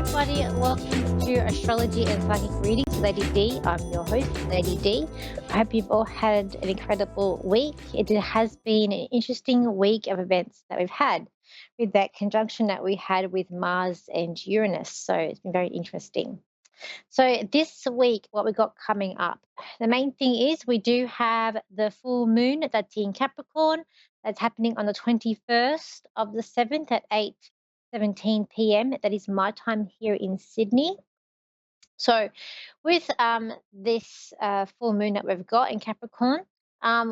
everybody. Welcome to Astrology and Psychic Readings with Lady D. I'm your host, Lady D. I hope you've all had an incredible week. It has been an interesting week of events that we've had with that conjunction that we had with Mars and Uranus. So it's been very interesting. So this week, what we got coming up, the main thing is we do have the full moon that's in Capricorn. That's happening on the 21st of the 7th at 8:17 p.m. That is my time here in Sydney. So with this full moon that we've got in Capricorn,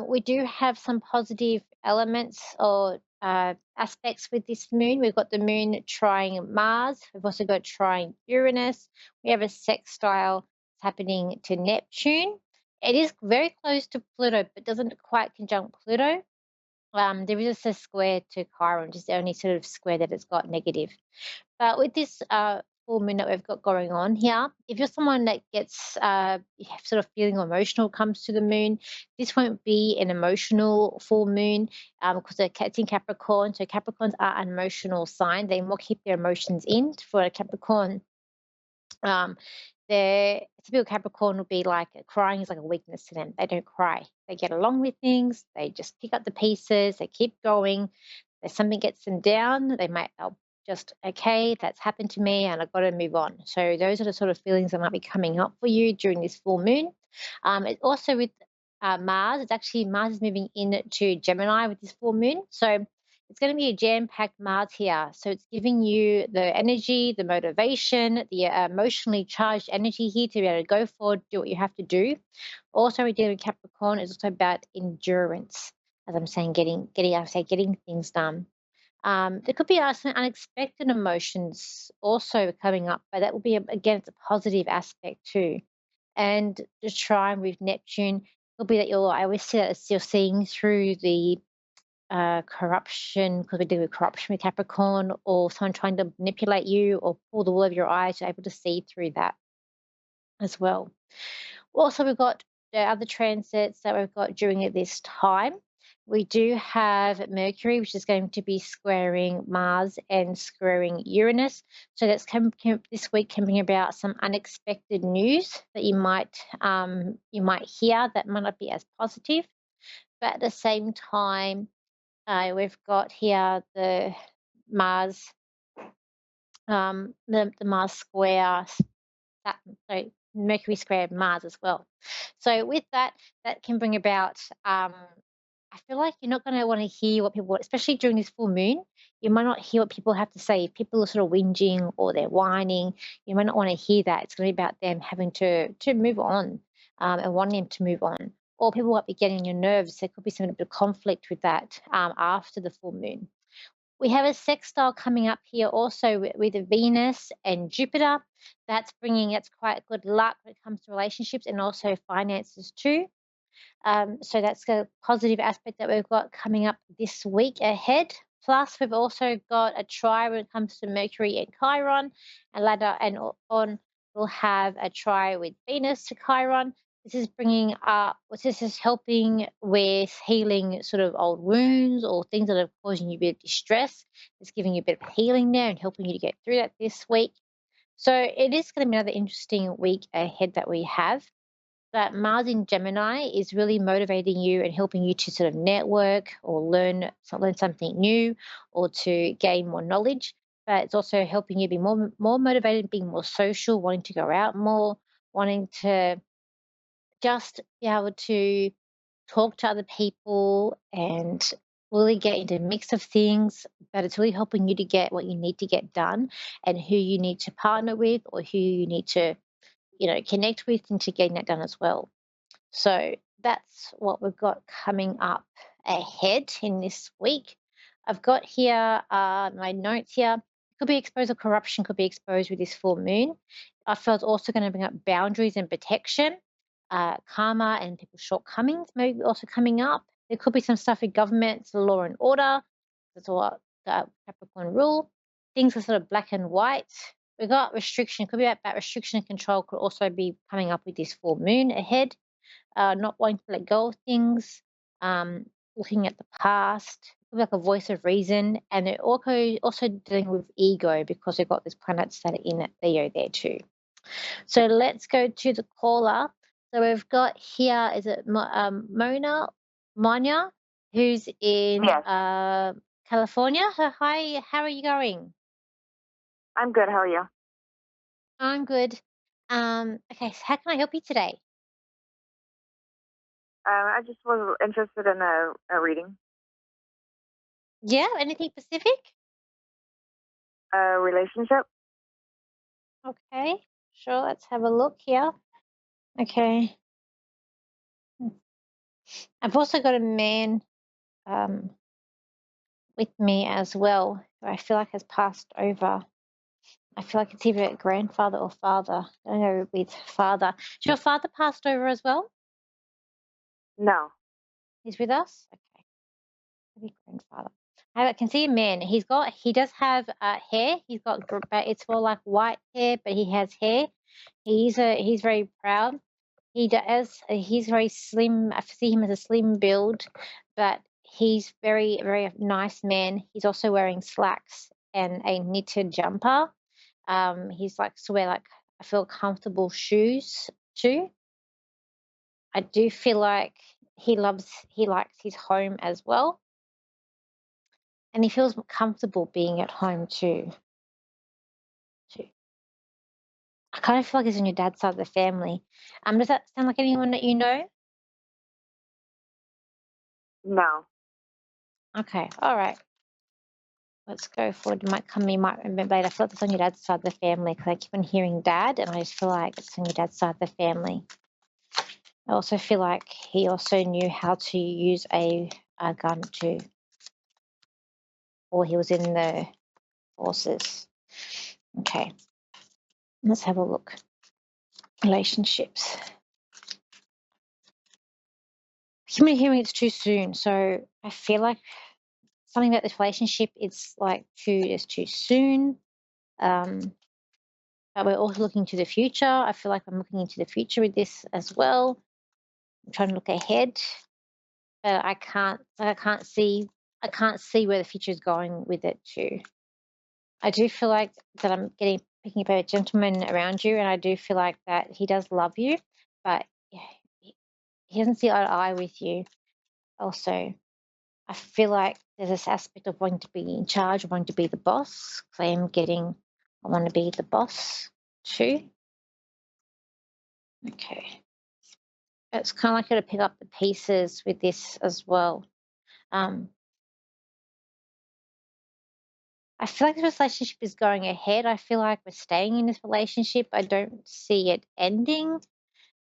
we do have some positive elements or aspects with this moon. We've got the moon trying Mars. We've also got trying Uranus. We have a sextile happening to Neptune. It is very close to Pluto, but doesn't quite conjunct Pluto. There is just a square to Chiron, just the only sort of square that it's got negative. But with this full moon that we've got going on here, if you're someone that gets sort of feeling emotional comes to the moon, this won't be an emotional full moon because it's in Capricorn. So Capricorns are an emotional sign. They more keep their emotions in. For a Capricorn, their typical Capricorn will be like crying is like a weakness to them. They don't cry. They get along with things. They just pick up the pieces. They keep going. If something gets them down, they'll just, okay, that's happened to me and I've got to move on. So those are the sort of feelings that might be coming up for you during this full moon. It also with Mars, it's actually Mars is moving into Gemini with this full moon. So it's going to be a jam-packed Mars here. So it's giving you the energy, the motivation, the emotionally charged energy here to be able to go forward, do what you have to do. Also, we're dealing with Capricorn is also about endurance, as I'm saying, getting things done. There could be some unexpected emotions also coming up, but that will be again, it's a positive aspect too. And just trying with Neptune, it'll be that I always see that as you're seeing through the corruption, because we deal with corruption with Capricorn, or someone trying to manipulate you or pull the wool over your eyes, you're able to see through that as well. Also, we've got the other transits that we've got during at this time. We do have Mercury, which is going to be squaring Mars and squaring Uranus. So that's this week can bring about some unexpected news that you might hear that might not be as positive. But at the same time, we've got here the Mars, the Mars square Saturn, so Mercury square Mars as well. So with that, that can bring about. I feel like you're not going to want to hear what people, especially during this full moon, you might not hear what people have to say. If people are sort of whinging or they're whining, you might not want to hear that. It's going to be about them having to move on and wanting them to move on. Or people might be getting on your nerves. There could be some bit of conflict with that after the full moon. We have a sextile coming up here also with Venus and Jupiter. That's quite good luck when it comes to relationships and also finances too. So that's a positive aspect that we've got coming up this week ahead. Plus, we've also got a try when it comes to Mercury and Chiron, and later and on we'll have a try with Venus to Chiron. This is helping with healing sort of old wounds or things that are causing you a bit of distress. It's giving you a bit of healing there and helping you to get through that this week. So it is going to be another interesting week ahead that we have. But Mars in Gemini is really motivating you and helping you to sort of network or learn something new or to gain more knowledge. But it's also helping you be more motivated, being more social, wanting to go out more, wanting to just be able to talk to other people and really get into a mix of things, but it's really helping you to get what you need to get done and who you need to partner with or who you need to, connect with into getting that done as well. So that's what we've got coming up ahead in this week. I've got here my notes here. Could be exposed or corruption could be exposed with this full moon. I feel it's also going to bring up boundaries and protection, karma and people's shortcomings maybe also coming up. There could be some stuff with government, law and order. That's what Capricorn rule. Things are sort of black and white. We've got restriction. Could be about restriction and control could also be coming up with this full moon ahead. Not wanting to let go of things, looking at the past, like a voice of reason, and they're also dealing with ego because they've got these planets that are in Theo there too. So let's go to the caller. So we've got here, is it Monia, who's in Yes, California? So hi, how are you going? I'm good. How are you? I'm good. Okay, so how can I help you today? I just was interested in a reading, Yeah, anything specific? a relationship. Okay, sure, let's have a look here. Okay. I've also got a man um, with me as well who I feel like has passed over. I feel like it's either grandfather or father. I don't know with father. Has your father passed over as well? No, He's with us? Okay. Maybe grandfather. I can see a man. He does have hair. But it's more like white hair, but he has hair. He's very proud. He does. He's very slim. I see him as a slim build, but he's very nice man. He's also wearing slacks and a knitted jumper. He's like to wear like I feel comfortable shoes too. I do feel like he likes his home as well, and he feels comfortable being at home too. I kind of feel like he's on your dad's side of the family. Does that sound like anyone that you know? no. Okay, all right. Let's go forward. It might come, you might remember later. I feel like it's on your dad's side of the family because I keep on hearing dad, and I just feel like it's on your dad's side of the family. I also feel like he also knew how to use a gun too, or he was in the forces. Okay, let's have a look. Relationships. Keep on hearing it's too soon, so I feel like something about this relationship it's like too soon. Um, but we're also looking to the future. I feel like I'm looking into the future with this as well. I'm trying to look ahead, but I can't see where the future is going with it too. I do feel like that I'm getting picking up a gentleman around you, and I do feel like that he does love you, but he doesn't see eye to eye with you. Also, I feel like there's this aspect of wanting to be in charge, wanting to be the boss. 'Cause I want to be the boss too. Okay, it's kind of like you to pick up the pieces with this as well. Um, I feel like this relationship is going ahead. I feel like we're staying in this relationship. I don't see it ending,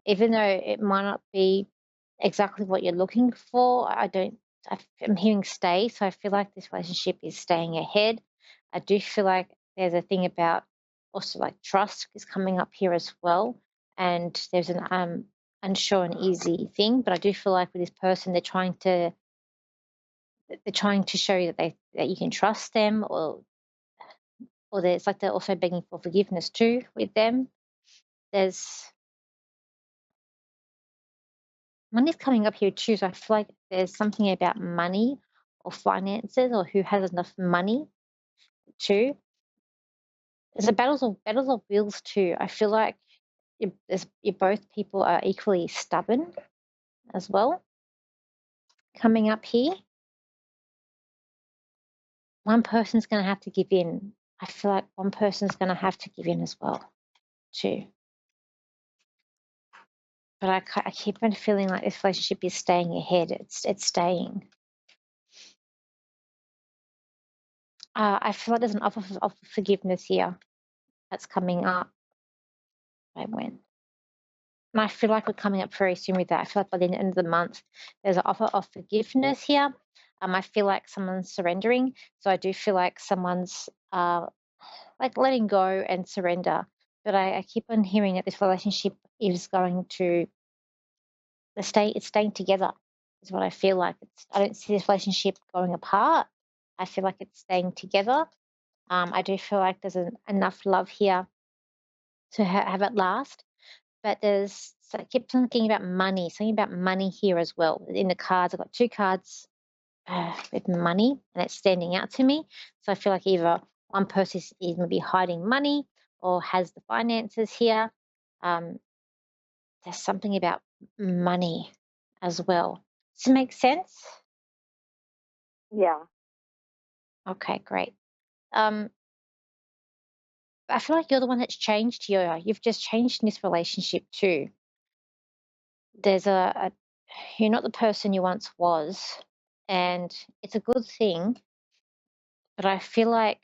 even though it might not be exactly what you're looking for. I'm hearing stay, so I feel like this relationship is staying ahead. I do feel like there's a thing about also like trust is coming up here as well, and there's an unsure and easy thing. But I do feel like with this person, they're trying to show you that you can trust them, or there's like they're also begging for forgiveness too with them. There's money's coming up here too, so I feel like there's something about money or finances or who has enough money too. There's a battles of wills too. I feel like you both people are equally stubborn as well. Coming up here, one person's going to have to give in. I feel like one person's going to have to give in as well too. But I keep on feeling like this relationship is staying ahead. It's staying. I feel like there's an offer of forgiveness here that's coming up. I went. And I feel like we're coming up very soon with that. I feel like by the end of the month, there's an offer of forgiveness here. I feel like someone's surrendering. So I do feel like someone's like letting go and surrender. But I keep on hearing that this relationship is going to it's staying together is what I feel like. I don't see this relationship going apart. I feel like it's staying together. I do feel like there's enough love here to have it last. But I keep thinking about money, something about money here as well. In the cards, I've got two cards with money, and it's standing out to me. So I feel like either one person is maybe hiding money or has the finances here. Um, there's something about money as well. Does it make sense? Yeah. Okay, great. Um, I feel like you're the one that's changed here. You've just changed in this relationship too. There's a you're not the person you once was, and it's a good thing. But I feel like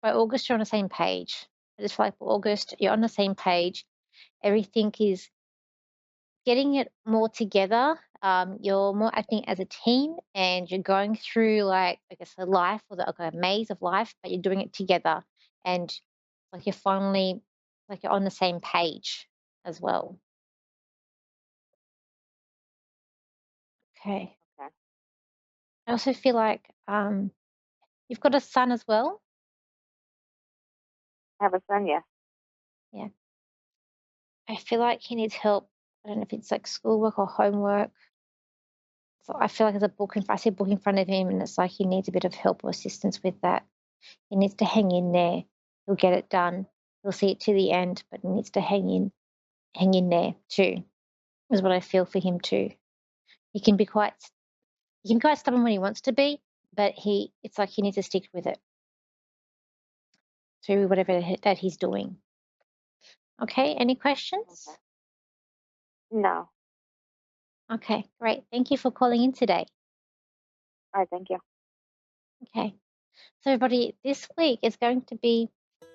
by August you're on the same page. I just feel like by August you're on the same page. Everything is getting it more together. You're more acting as a team, and you're going through like I guess a life or like a maze of life, but you're doing it together, and like you're finally like you're on the same page as well. Okay. Okay. I also feel like you've got a son as well. I have a son, yes. Yeah. I feel like he needs help. I don't know if it's like schoolwork or homework. So I feel like there's a book I see a book in front of him, and it's like he needs a bit of help or assistance with that. He needs to hang in there. He'll get it done. He'll see it to the end, but he needs to hang in there too. Is what I feel for him too. He can be quite, he can be quite stubborn when he wants to be, but it's like he needs to stick with it to whatever that he's doing. Okay. Any questions? Okay. No. Okay. Great. Thank you for calling in today. All right, thank you. Okay. So, everybody, this week is going to be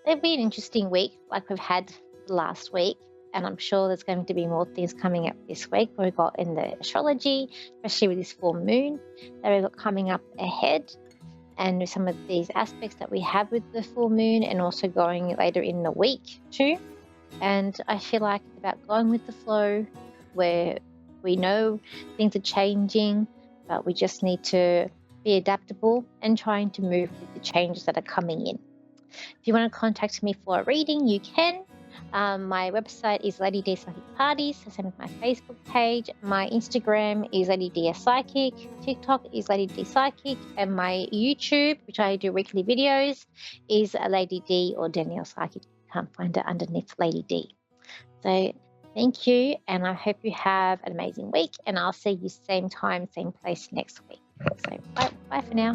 it'll be an interesting week, like we've had last week, and I'm sure there's going to be more things coming up this week. We've got in the astrology, especially with this full moon that we've got coming up ahead, and with some of these aspects that we have with the full moon, and also going later in the week too. And I feel like it's about going with the flow, where we know things are changing, but we just need to be adaptable and trying to move with the changes that are coming in. If you want to contact me for a reading, you can. My website is Lady D Psychic Parties, the same as my Facebook page. My Instagram is Lady D Psychic. TikTok is Lady D Psychic. And my YouTube, which I do weekly videos, is Lady D or Danielle Psychic. You can't find it underneath Lady D. So thank you, and I hope you have an amazing week, and I'll see you same time, same place next week. So bye for now.